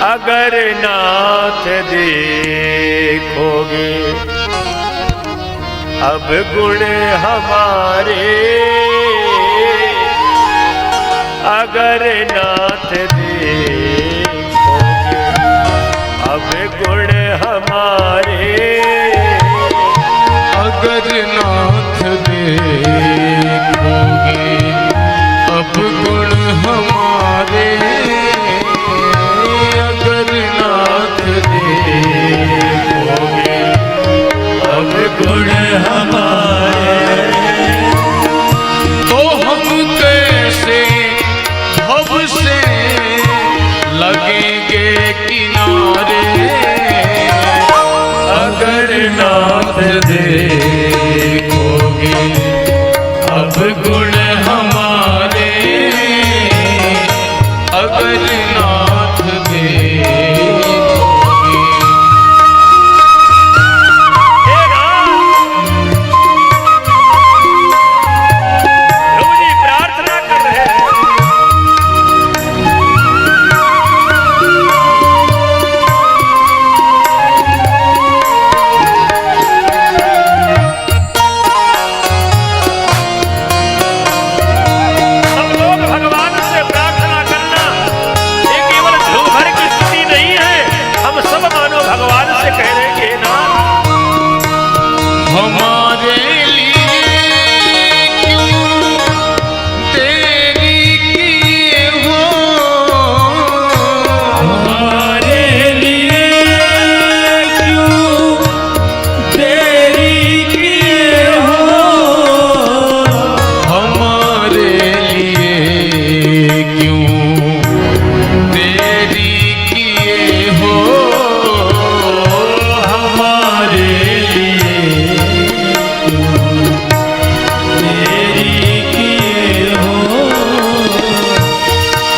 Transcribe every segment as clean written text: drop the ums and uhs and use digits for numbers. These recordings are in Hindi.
अगर नाथ देखोगे अब गुण हमारे, अगर नाथ देखोगे अब गुण हमारे, अगर नाथ देखोगे अब गुण हमारे, अगर नाथ देखोगे अब गुण हमारे, तो हम कैसे भव से लगेंगे किनारे, अगर नाथ देखोगे अब गुण हमारे, अगर नाथ देखोगे। प्रभु जी प्रार्थना कर रहे हैं। सब लोग भगवान से प्रार्थना करना ये केवल ध्रुव भर की स्तुति नहीं है, हम सब मानो भगवान से कह रहे हैं कि ना हमारे लिए क्यों तेरी किए हो, हमारे लिए क्यों तेरी किए हो, हमारे लिए क्यों तेरी किए हो, हमारे लिए तेरी किए हो,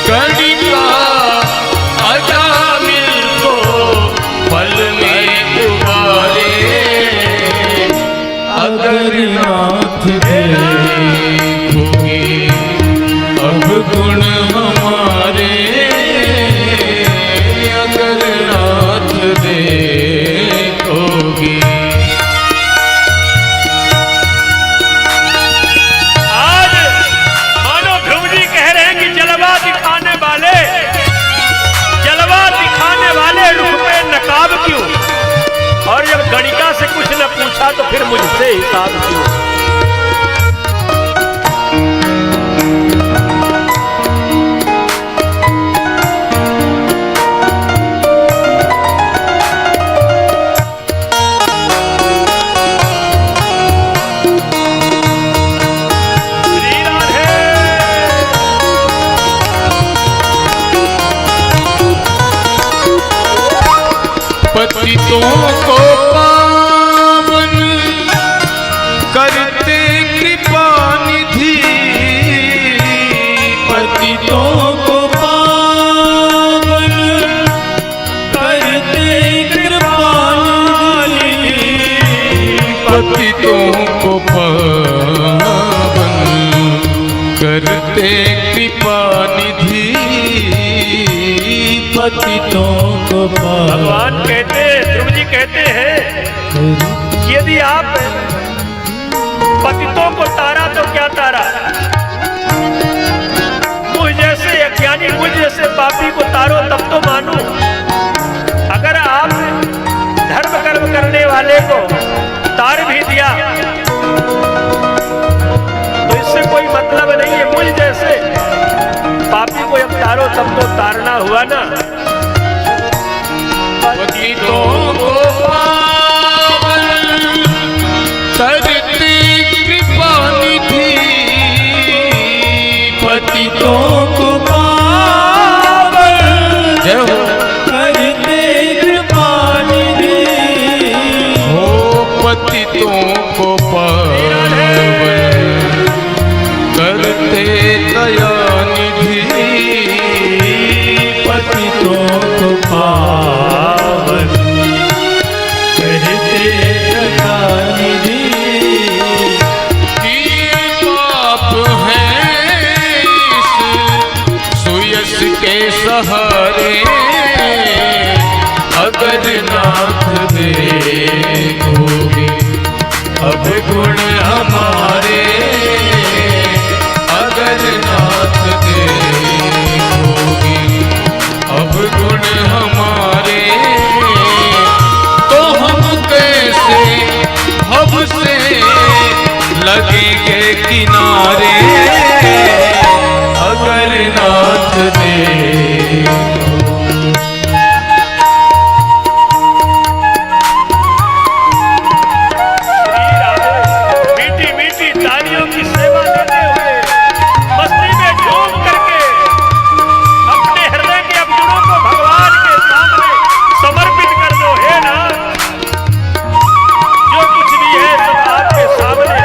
कणिका अजामिल को पल में उबारे, अगर नाथ देखोगे अब गुण हमारे, अगर नाथ देखोगे। आज मानो ध्रुव जी कह रहे हैं कि जलवा दिखाने वाले रुख पे नकाब क्यों, और जब गणिका से कुछ न पूछा तो फिर मुझसे हिसाब क्यों। श्री राधे। पतितों को पावन करते कृपा निधि, पतितों को पावन करते कृपानिधि, पतितों को पावन करते कृपा निधि, पतितों को भगवान कहते, ध्रुव जी कहते हैं कि यदि आप पतितों को तारा तो क्या तारा, मुझ जैसे अज्ञानी मुझ जैसे पापी को तारो तब तो मानो। अगर आप धर्म कर्म करने वाले को तार भी दिया तो इससे कोई मतलब नहीं है, मुझ जैसे पापी को जब तारो तब तो तारना हुआ ना। पतितों को पावन करते कृपा निधि, पतितों को पावन जय हो करते कृपानिधि, हो पतितों को पावन करते दया निधि, पतितों को पावन करते कृपानिधि, किए पाप हैं इस सुयश के सहारे, नाथ देखोगे अब गुण हमारे, अगर नाथ देखोगे अब गुण हमारे, तो हम कैसे भव से लगेंगे किनारे, अगर नाथ देखोगे। मीठी मीठी तालियों की सेवा देते हुए मस्ती में झूम करके अपने हृदय के अवगुणों को भगवान के सामने समर्पित कर दो। हे नाथ, जो कुछ भी है सब आपके सामने।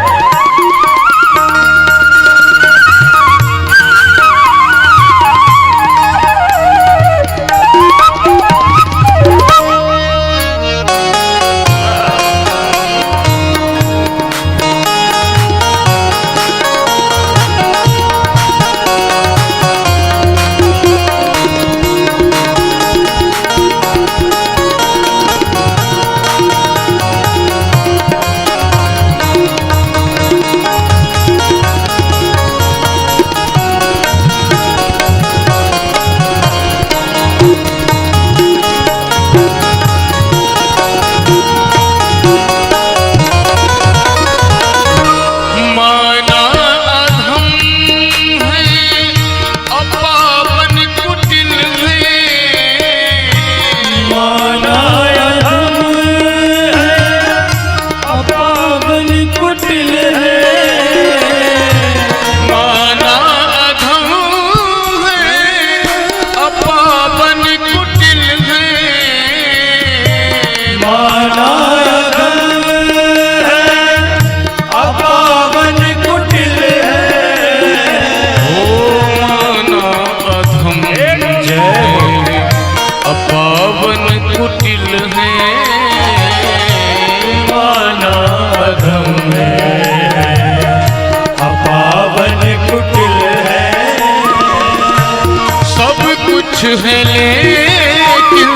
है लेकिन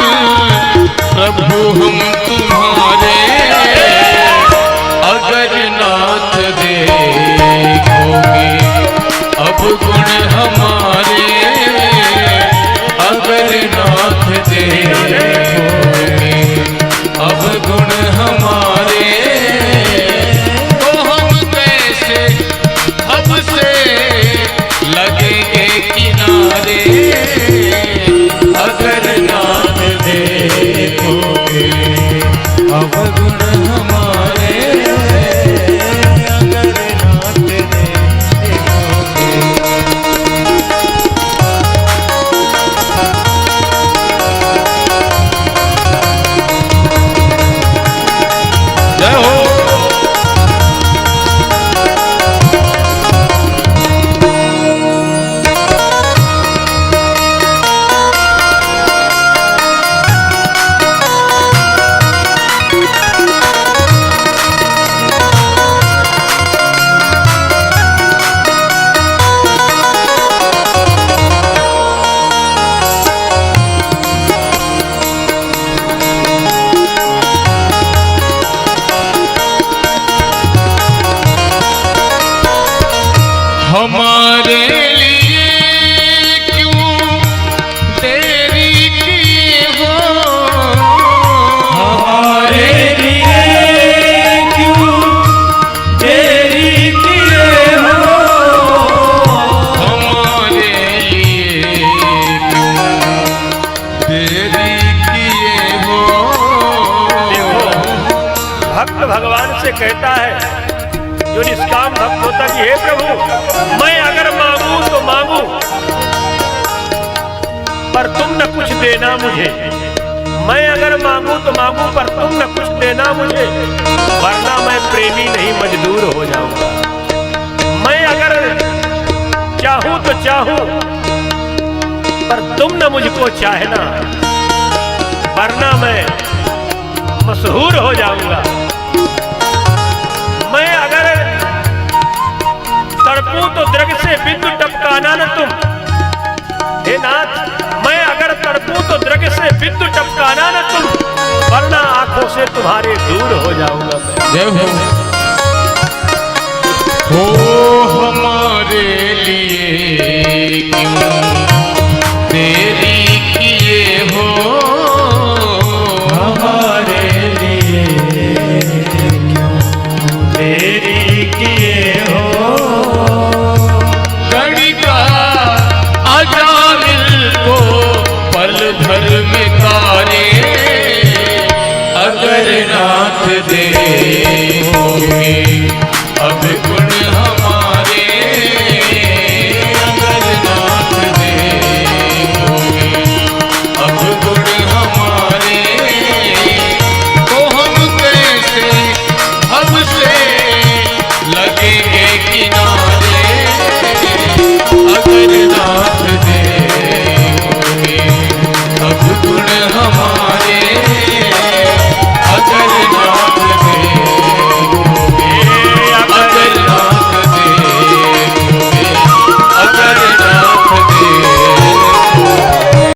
प्रभु हम तुम्हारे, अगर नाथ देखोगे अब गुण हमारे, अगर नाथ देखोगे अब गुण हमारे, तो हम कैसे अब से लगेंगे किनारे, अगर नाथ देखोगे अब गुण हमारे, अगर नाथ देखोगे। जय हो। हमारे लिए क्यों देरी की हो, हमारे लिए क्यों देरी किए हो, हमारे लिए क्यों देरी किए हो। भक्त भगवान से कहता है, जो निष्काम भक्त होता कि हे प्रभु, मैं अगर मांगू तो मांगू, पर तुम न कुछ देना मुझे। मैं अगर मांगू तो मांगू, पर तुम न कुछ देना मुझे, वरना मैं प्रेमी नहीं मजदूर हो जाऊंगा। मैं अगर चाहूं तो चाहूं, पर तुम न मुझको चाहना, वरना मैं मशहूर हो जाऊंगा। मैं अगर तड़पूं तो दृग से बिंदु टपकाना न तुम। हे नाथ, मैं अगर तड़पूं तो दृग से बिंदु टपकाना न तुम, वरना आंखों से तुम्हारे दूर हो जाऊंगा मैं। जय हो हमारे लिए क्यों